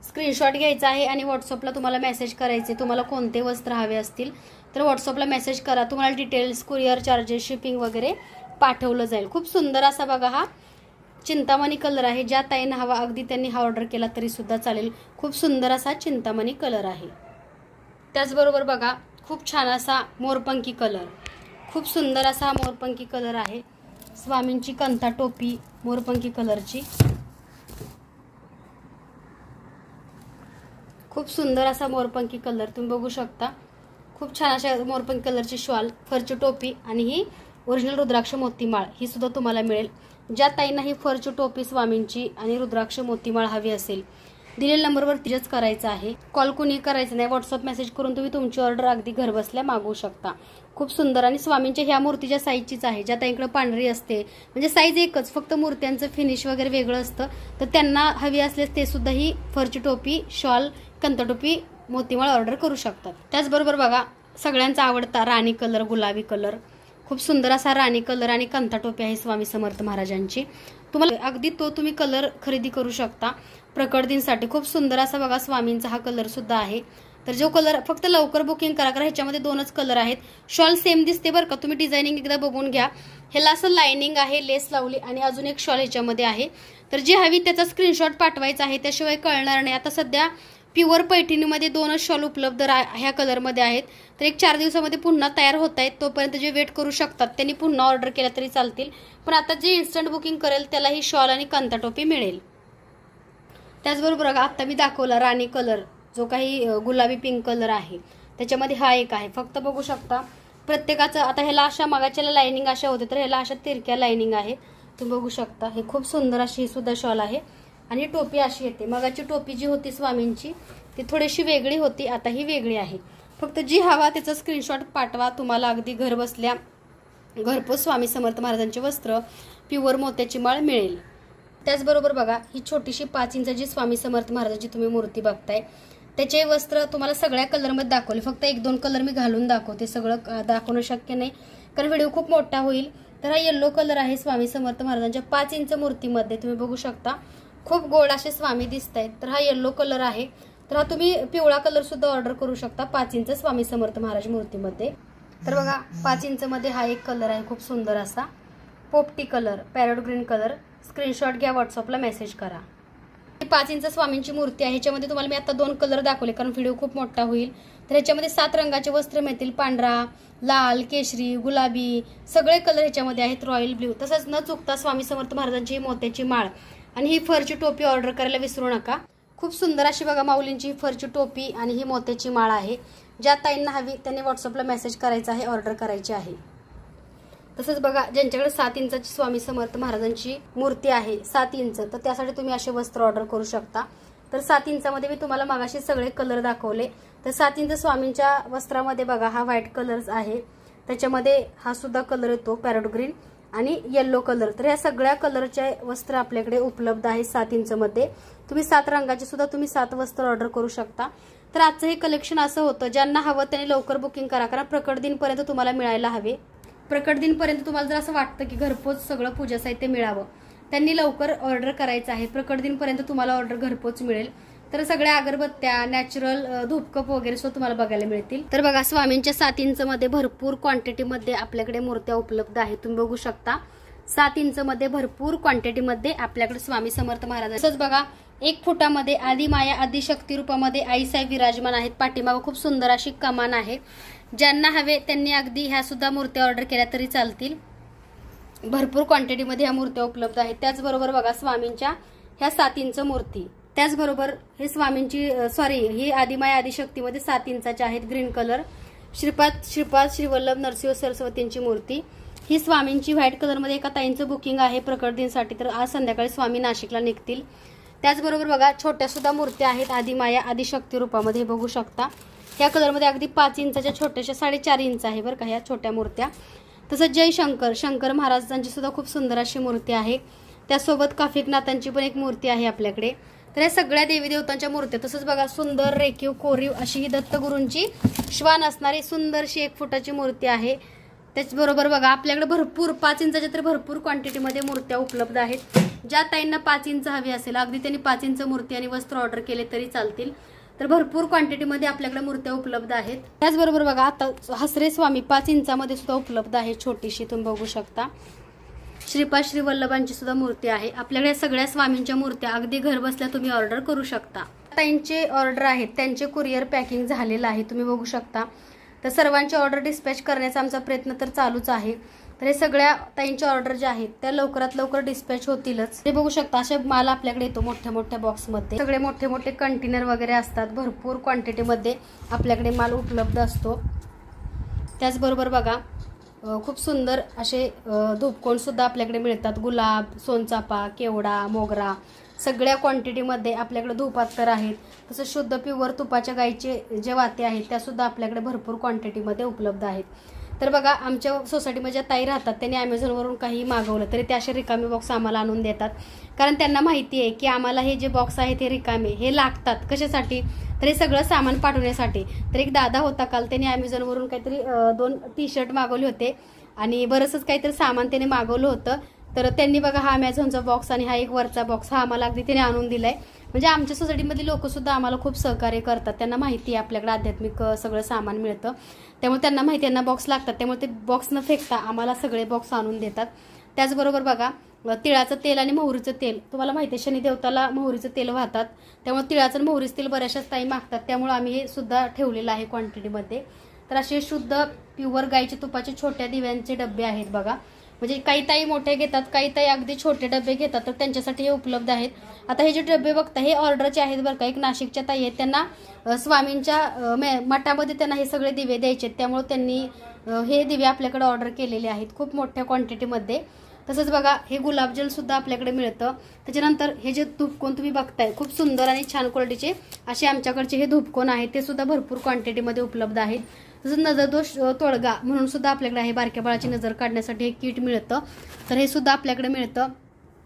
स्क्रीनशॉट घ्यायचा आहे आणि व्हॉट्सअपला तुम्हाला मेसेज करायचे. तुम्हाला कोणते वस्त्र हवे असतील तर व्हॉट्सअपला मेसेज करा. तुम्हाला डिटेल्स, कुरिअर चार्जेस, शिपिंग वगैरे पाठवलं जाईल. खूप सुंदर असा बघा हा चिंतामणी कलर आहे. ज्या ताईंना हवा अगदी त्यांनी हा ऑर्डर केला तरी सुद्धा चालेल. खूप सुंदर असा चिंतामणी कलर आहे. त्याचबरोबर बघा खूप छान असा मोरपंखी कलर. खूप सुंदर असा मोरपंखी कलर आहे. स्वामींची कंथा टोपी मोरपंखी कलरची. खूप सुंदर असा मोरपंखी कलर तुम्ही बघू शकता. खूप छान अशा मोरपंखी कलरची शॉल, फरची टोपी आणि ही ओरिजिनल रुद्राक्ष मोतीमाळ ही सुद्धा तुम्हाला मिळेल. ज्या ताईंना ही फरची टोपी स्वामींची आणि रुद्राक्ष मोतीमाळ हवी असेल दिलेल्या नंबरवर तिजच करायचं आहे. कॉल कोणी करायचं नाही. व्हॉट्सअप मेसेज करून तुम्ही तुमची ऑर्डर अगदी घरबसल्या मागवू शकता. खूप सुंदर. आणि स्वामींच्या ह्या मूर्तीच्या साईजचीच आहे. ज्या ताईंकडे पांढरी असते म्हणजे साईज एकच, फक्त मूर्त्यांचं फिनिश वगैरे वेगळं असतं, तर त्यांना हवी असल्यास ते सुद्धा ही फरची टोपी, शॉल, कंथा टोपी, मोतीमाळ ऑर्डर करू शकतात. त्याचबरोबर बघा सगळ्यांचा आवडता राणी कलर, गुलाबी कलर. खूप सुंदर असा राणी कलर आणि कंथा टोपी आहे स्वामी समर्थ महाराजांची. तुम्हाला अगदी तो तुम्ही कलर खरेदी करू शकता प्रकट दिनसाठी. खूप सुंदर असा बघा स्वामींचा हा कलर सुद्धा आहे. तर जो कलर फक्त लवकर बुकिंग करा, कारण ह्याच्यामध्ये 2च कलर आहेत. शॉल सेम दिसते बरं का, तुम्ही डिझायनिंग एकदा बघून घ्या. ह्याला असं लाइनिंग आहे, लेस लावली आणि अजून एक शॉल ह्याच्यामध्ये आहे. तर जी हवी त्याचा स्क्रीनशॉट पाठवायचा आहे, त्याशिवाय कळणार नाही. आता सध्या प्युअर पैठणीमध्ये 2च शॉल उपलब्ध ह्या कलरमध्ये आहेत. तर एक 4 दिवसामध्ये पुन्हा तयार होत आहेत. तोपर्यंत जे वेट करू शकतात त्यांनी पुन्हा ऑर्डर केला तरी चालतील. पण आता जे इन्स्टंट बुकिंग करेल त्याला ही शॉल आणि कंथा टोपी मिळेल. त्याचबरोबर आता मी दाखवला राणी कलर, जो काही गुलाबी पिंक कलर आहे, त्याच्यामध्ये हा एक आहे. फक्त बघू शकता प्रत्येकाचं. आता ह्याला अशा मागाच्याला लाइनिंग अशा होते, तर ह्याला अशा तिरक्या लाइनिंग आहे. तुम्ही बघू शकता. हे खूप सुंदर अशी ही सुद्धा शॉल आहे आणि टोपी अशी येते. मगाची टोपी जी होती स्वामींची ती थोडीशी वेगळी होती, आता ही वेगळी आहे. फक्त जी हवा त्याचा स्क्रीनशॉट पाठवा. तुम्हाला अगदी घर बसल्या घरपोच स्वामी समर्थ महाराजांचे वस्त्र प्युअर मोत्याची माळ मिळेल. त्याचबरोबर बघा ही छोटीशी 5 इंचाची स्वामी समर्थ महाराजांची तुम्ही मूर्ती बघताय, त्याचे वस्त्र तुम्हाला सगळ्या कलरमध्ये दाखवले. फक्त 1-2 कलर मी घालून दाखवते, सगळं दाखवणं शक्य नाही कारण व्हिडिओ खूप मोठा होईल. तर हा येल्लो कलर आहे स्वामी समर्थ महाराजांच्या 5 इंच मूर्तीमध्ये. तुम्ही बघू शकता खूप गोड असे स्वामी दिसत आहेत. तर हा येल्लो कलर आहे. तर हा तुम्ही पिवळा कलर सुद्धा ऑर्डर करू शकता 5 इंच स्वामी समर्थ महाराज मूर्तीमध्ये. तर बघा 5 इंच मध्ये हा एक कलर आहे खूप सुंदर असा पोपटी colour, parrot green colour. Screenshot घ्या, व्हॉट्सअपला मेसेज करा. 5 इंच स्वामींची मूर्ती आहे. ह्याच्यामध्ये तुम्हाला मी आता 2 कलर दाखवले कारण व्हिडिओ खूप मोठा होईल. तर ह्याच्यामध्ये 7 रंगाचे वस्त्र मिळतील. पांढरा, लाल, केशरी, गुलाबी सगळे कलर ह्याच्यामध्ये आहेत. Royal blue. तसंच न चुकता स्वामी समर्थ महाराजांची मोत्याची माळ आणि ही फरची टोपी ऑर्डर करायला विसरू नका. खूप सुंदर अशी बघा माऊलींची फरची टोपी आणि ही मोत्याची माळ आहे. ज्या ताईंना हवी त्यांनी व्हॉट्सअपला मेसेज करायचा आहे, ऑर्डर करायची आहे. तसंच बघा ज्यांच्याकडे 7 इंचाची स्वामी समर्थ महाराजांची मूर्ती आहे 7 इंच, तर त्यासाठी तुम्ही असे वस्त्र ऑर्डर करू शकता. तर 7 इंचामध्ये मी तुम्हाला मागाशी सगळे कलर दाखवले. तर 7 इंच स्वामींच्या वस्त्रामध्ये बघा हा व्हाईट कलर आहे, त्याच्यामध्ये हा सुद्धा कलर येतो पॅरोट ग्रीन आणि येल्लो कलर. तर ह्या सगळ्या कलरचे वस्त्र आपल्याकडे उपलब्ध आहे 7 इंच मध्ये. तुम्ही 7 रंगाचे सुद्धा तुम्ही 7 वस्त्र ऑर्डर करू शकता. तर आजचं हे कलेक्शन असं होतं, ज्यांना हवं त्यांनी लवकर बुकिंग करा कारण प्रकट दिनपर्यंत तुम्हाला मिळायला हवे. प्रकट दिनपर्यंत तुम्हाला जर असं वाटतं की घरपोच सगळं पूजा साहित्य मिळावं, त्यांनी लवकर ऑर्डर करायचं आहे. प्रकट दिनपर्यंत तुम्हाला ऑर्डर घरपोच मिळेल. तर सगळ्या अगरबत्त्या, नॅचरल धूपकप वगैरे सुद्धा तुम्हाला बघायला मिळतील. तर बघा स्वामींच्या 7 इंच मध्ये भरपूर क्वांटिटीमध्ये आपल्याकडे मूर्त्या उपलब्ध आहेत. तुम्ही बघू शकता 7 इंच मध्ये भरपूर क्वांटिटीमध्ये आपल्याकडे स्वामी समर्थ महाराज. तसंच बघा 1 फुटामध्ये आदिमाया आदिशक्ती रूपामध्ये आईसाहेब विराजमान आहेत. पाठीमागं खूप सुंदर अशी कमान आहे. ज्यांना हवे त्यांनी अगदी ह्या सुद्धा मूर्त्या ऑर्डर केल्या तरी चालतील. भरपूर क्वांटिटीमध्ये ह्या मूर्त्या उपलब्ध आहेत. त्याचबरोबर बघा स्वामींच्या ह्या 7 इंच मूर्ती. त्याचबरोबर हे स्वामींची ही आदिमाया आदिशक्तीमध्ये 7 इंचाच्या आहेत. ग्रीन कलर श्रीपाद श्रीवल्लभ नरसिंह सरस्वतींची मूर्ती. ही स्वामींची व्हाईट कलरमध्ये एका ताईंचं बुकिंग आहे प्रकट दिनसाठी. तर आज संध्याकाळी स्वामी नाशिकला निघतील. त्याचबरोबर बघा छोट्या सुद्धा मूर्त्या आहेत आदिमाया आदिशक्ती रूपामध्ये. बघू शकता ह्या कलरमध्ये अगदी 5 इंचाच्या छोट्याशा 4.5 इंच आहे बरं का ह्या छोट्या मूर्त्या. तसंच जय शंकर महाराजांची सुद्धा खूप सुंदर अशी मूर्ती आहे. त्यासोबत काफिकनाथांची पण एक मूर्ती आहे आपल्याकडे. तर या सगळ्या देवी देवतांच्या मूर्त्या. तसंच बघा सुंदर रेखीव कोरीव अशी ही दत्तगुरूंची श्वान असणारी सुंदरशी 1 फुटाची मूर्ती आहे. त्याचबरोबर बघा आपल्याकडे भरपूर 5 इंचाच्या तर भरपूर क्वांटिटीमध्ये मूर्त्या उपलब्ध आहेत. ज्या ताईंना 5 इंच हवी असेल अगदी त्यांनी 5 इंच मूर्ती आणि वस्त्र ऑर्डर केले तरी चालतील. तर भरपूर क्वांटिटीमध्ये आपल्याकडे मूर्त्या उपलब्ध आहेत. त्याचबरोबर बघा आता हसरे स्वामी 5 इंचामध्ये सुद्धा उपलब्ध आहे. छोटीशी तुम्ही बघू शकता. श्रीपाद श्रीवल्लभांची सुद्धा मूर्ती आहे. आपल्याकडे सगळ्या स्वामींच्या मूर्त्या अगदी घर बसल्या तुम्ही ऑर्डर करू शकता. ताईंचे ऑर्डर आहेत त्यांचे कुरिअर पॅकिंग झालेलं आहे तुम्ही बघू शकता. तर सर्वांची ऑर्डर डिस्पॅच करण्याचा आमचा प्रयत्न तर चालूच आहे. तर हे सगळ्या ताईंच्या ऑर्डर ज्या आहेत त्या लवकरात लवकर डिस्पॅच होतीलच. हे बघू शकता असे माल आपल्याकडे येतो मोठ्या मोठ्या बॉक्समध्ये. सगळे मोठे मोठे कंटेनर वगैरे असतात. भरपूर क्वांटिटीमध्ये आपल्याकडे माल उपलब्ध असतो. त्याचबरोबर बघा खूप सुंदर असे धूपकोण सुद्धा आपल्याकडे मिळतात. गुलाब, सोनचाफा, केवडा, मोगरा सगळ्या क्वांटिटीमध्ये आपल्याकडे धूप अत्तर आहेत. तसंच शुद्ध प्युअर तुपाच्या गाईचे जे वाते आहेत त्या सुद्धा आपल्याकडे भरपूर क्वांटिटीमध्ये उपलब्ध आहेत. तर बघा आमच्या सोसायटीमध्ये ज्या ताई राहतात त्यांनी अमेझॉनवरून काही मागवलं तरी ते असे रिकामे बॉक्स आम्हाला आणून देतात. कारण त्यांना माहिती आहे की आम्हाला हे जे बॉक्स आहेत हे रिकामे हे लागतात कशासाठी तर हे सगळं सामान पाठवण्यासाठी. तर एक दादा होता काल त्यांनी अमेझॉनवरून काहीतरी 2 टी-शर्ट मागवले होते आणि बरंचच काहीतरी सामान त्याने मागवलं होतं. तर त्यांनी बघा हा अमेझॉनचा बॉक्स आणि हा एक वरचा बॉक्स हा आम्हाला अगदी त्याने आणून दिलाय. म्हणजे आमच्या सोसायटीमधली लोक सुद्धा आम्हाला खूप सहकार्य करतात. त्यांना माहिती आहे आपल्याकडे आध्यात्मिक सगळं सामान मिळतं त्यामुळे त्यांना माहिती यांना बॉक्स लागतात. त्यामुळे ते बॉक्स न फेकता आम्हाला सगळे बॉक्स आणून देतात. त्याचबरोबर बघा तिळाचं तेल आणि मोहरीचं तेल तुम्हाला माहिती आहे शनिदेवताला मोहरीचं तेल वाहतात. त्यामुळे तिळाचं आणि मोहरीचं तेल बऱ्याचशाच ताई मागतात. त्यामुळे आम्ही हे सुद्धा ठेवलेलं आहे क्वांटिटीमध्ये. तर असे शुद्ध प्युअर गाईचे तुपाचे छोट्या दिव्यांचे डबे आहेत बघा. म्हणजे काही ताई मोठे घेतात काही ताई अगदी छोटे डबे घेतात. तर त्यांच्यासाठी हे उपलब्ध आहेत. आता हे जे डबे बघता हे ऑर्डरचे आहेत बरं का. एक नाशिकच्या ताई आहेत त्यांना स्वामींच्या मठामध्ये त्यांना हे सगळे दिवे द्यायचे त्यामुळे त्यांनी हे दिवे आपल्याकडे ऑर्डर केलेले आहेत खूप मोठ्या क्वांटिटीमध्ये. तसंच बघा हे गुलाबजल सुद्धा आपल्याकडे मिळतं. त्याच्यानंतर हे जे धूपकोन तुम्ही बघताय खूप सुंदर आणि छान क्वालिटीचे असे आमच्याकडचे हे धूपकोन आहेत ते सुद्धा भरपूर क्वांटिटीमध्ये उपलब्ध आहेत. तसंच नजरदोष तोडगा म्हणून सुद्धा आपल्याकडे आहे. बारक्या बाळाची नजर काढण्यासाठी हे किट मिळतं तर हे सुद्धा आपल्याकडे मिळतं.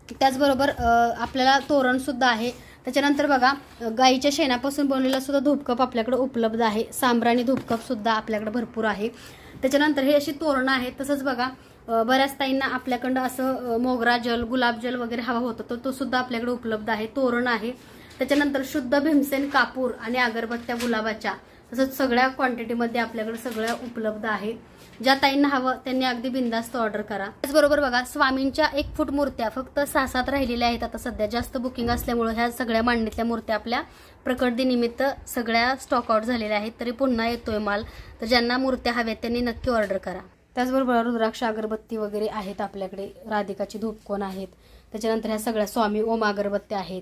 त्याचबरोबर आपल्याला तोरण सुद्धा आहे. त्याच्यानंतर बघा गाईच्या शेणापासून बनवलेला सुद्धा धूपकप आपल्याकडे उपलब्ध आहे. सांब्राणी धूपकप सुद्धा आपल्याकडे भरपूर आहे. त्याच्यानंतर हे अशी तोरणं आहेत. तसंच बघा बऱ्याच ताईंना आपल्याकडं असं मोगरा जल गुलाब जल वगैरे हवा होता तर तो सुद्धा आपल्याकडे उपलब्ध आहे. तोरण आहे. त्याच्यानंतर शुद्ध भीमसेन कापूर आणि अगरबत्त्या गुलाबाच्या तसंच सगळ्या क्वांटिटीमध्ये आपल्याकडे सगळ्या उपलब्ध आहे. ज्या ताईंना हवं त्यांनी अगदी बिनधास्त ऑर्डर करा. त्याचबरोबर बघा स्वामींच्या 1 फूट मूर्त्या फक्त 6-7 राहिलेल्या आहेत. आता सध्या जास्त बुकिंग असल्यामुळे ह्या सगळ्या मांडणीतल्या मूर्त्या आपल्या प्रकट दिनिमित्त सगळ्या स्टॉक आउट झालेल्या आहेत. तरी पुन्हा येतोय माल. तर ज्यांना मूर्त्या हव्यात त्यांनी नक्की ऑर्डर करा. त्याचबरोबर रुद्राक्ष अगरबत्ती वगैरे आहेत आपल्याकडे. राधिकाची धूपकोन आहेत. त्याच्यानंतर ह्या सगळ्या स्वामी ओम अगरबत्त्या आहेत.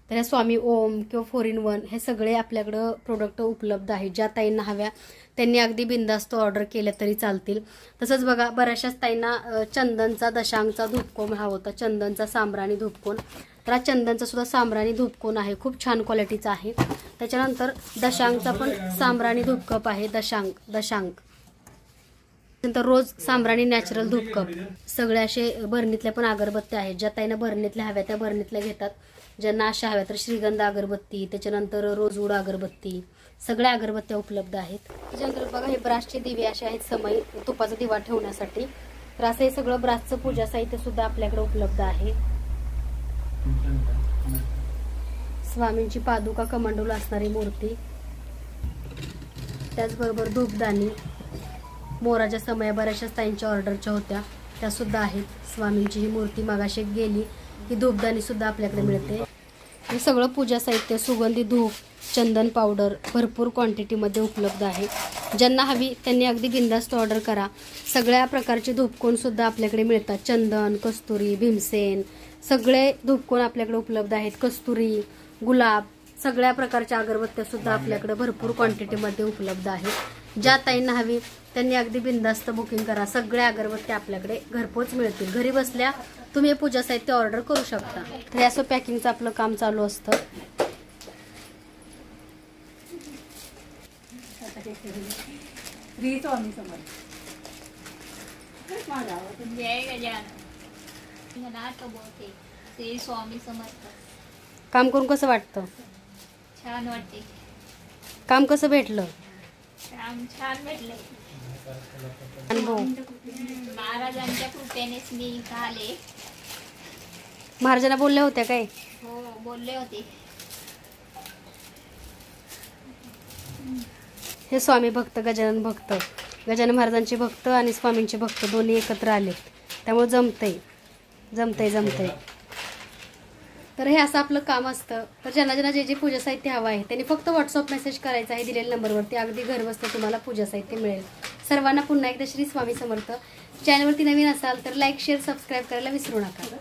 तर ह्या स्वामी ओम किंवा 4-in-1 हे सगळे आपल्याकडं प्रोडक्ट उपलब्ध आहेत. ज्या ताईंना हव्या त्यांनी अगदी बिनधास्त ऑर्डर केल्या तरी चालतील. तसंच बघा बऱ्याचशाच ताईंना चंदनचा दशांगचा धूपकोन हवा होता. चंदनचा सांब्राणी धूपकोन तर हा चंदनचा सुद्धा सांब्राणी धूपकोन आहे. खूप छान क्वालिटीचा आहे. त्याच्यानंतर दशांगचा पण सांब्राणी धूपकप आहे. दशांग नंतर रोज सांब्राणी नॅचरल धूपकप सगळे असे भरणीतल्या पण अगरबत्त्या आहेत. ज्या ताईंना भरणीतल्या हव्या त्या भरणीतल्या घेतात. ज्यांना अशा हव्या तर श्रीगंध अगरबत्ती त्याच्यानंतर रोजवूड अगरबत्ती सगळ्या अगरबत्त्या उपलब्ध आहेत. त्याच्यानंतर बघा हे ब्रासचे दिवे असे आहेत समय तुपाचा दिवा ठेवण्यासाठी. तर असं हे सगळं ब्रासचं पूजा साहित्य सुद्धा आपल्याकडे उपलब्ध आहे. स्वामींची पादुका कमंडूला असणारी मूर्ती त्याचबरोबर धूपदानी मोराच्या समय बऱ्याचशाच ताईंच्या ऑर्डरच्या होत्या त्या सुद्धा आहेत. स्वामींची ही मूर्ती मागाशी गेली ही धूपदानी सुद्धा आपल्याकडे मिळते. हे सगळं पूजा साहित्य, सुगंधी धूप, चंदन पावडर भरपूर क्वांटिटीमध्ये उपलब्ध आहे. ज्यांना हवी त्यांनी अगदी बिनधास्त ऑर्डर करा. सगळ्या प्रकारचे धूपकोणसुद्धा आपल्याकडे मिळतात. चंदन, कस्तुरी, भीमसेन सगळे धूपकोण आपल्याकडे उपलब्ध आहेत. कस्तुरी, गुलाब सगळ्या प्रकारच्या अगरबत्त्यासुद्धा आपल्याकडे भरपूर क्वांटिटीमध्ये उपलब्ध आहेत. ज्या ताईंना हवी त्यांनी अगदी बिनधास्त बुकिंग करा. सगळ्या अगरबत्त्या आपल्याकडे घरपोच मिळतील. घरी बसल्या तुम्ही हे पूजा साहित्य ऑर्डर करू शकता. तर असं पॅकिंगचं आपलं काम चालू असतं. श्री स्वामी समर्थ. जय गजानन. श्री स्वामी समर्थ. काम करून कसं वाटतं? छान वाटते. काम कसं भेटलं? काम छान भेटलंय. अनुभव महाराजांच्या कृपेनेच मी इथं आले. महाराजांना बोलल्या होत्या काय? हो, बोलले होते. हे स्वामी भक्त, गजानन भक्त, गजानन महाराजांचे भक्त आणि स्वामींचे भक्त दोन्ही एकत्र आलेत. त्यामुळे जमतंय. तर हे असं आपलं काम असतं. तर ज्यांना जे पूजा साहित्य हवं आहे त्यांनी फक्त व्हॉट्सअप मेसेज करायचा आहे दिलेल्या नंबरवरती. अगदी घर बसल्या तुम्हाला पूजा साहित्य मिळेल. सर्वांना पुन्हा एकदा श्री स्वामी समर्थ. चॅनलवरती नवीन असाल तर लाईक, शेअर, सबस्क्राईब करायला विसरू नका.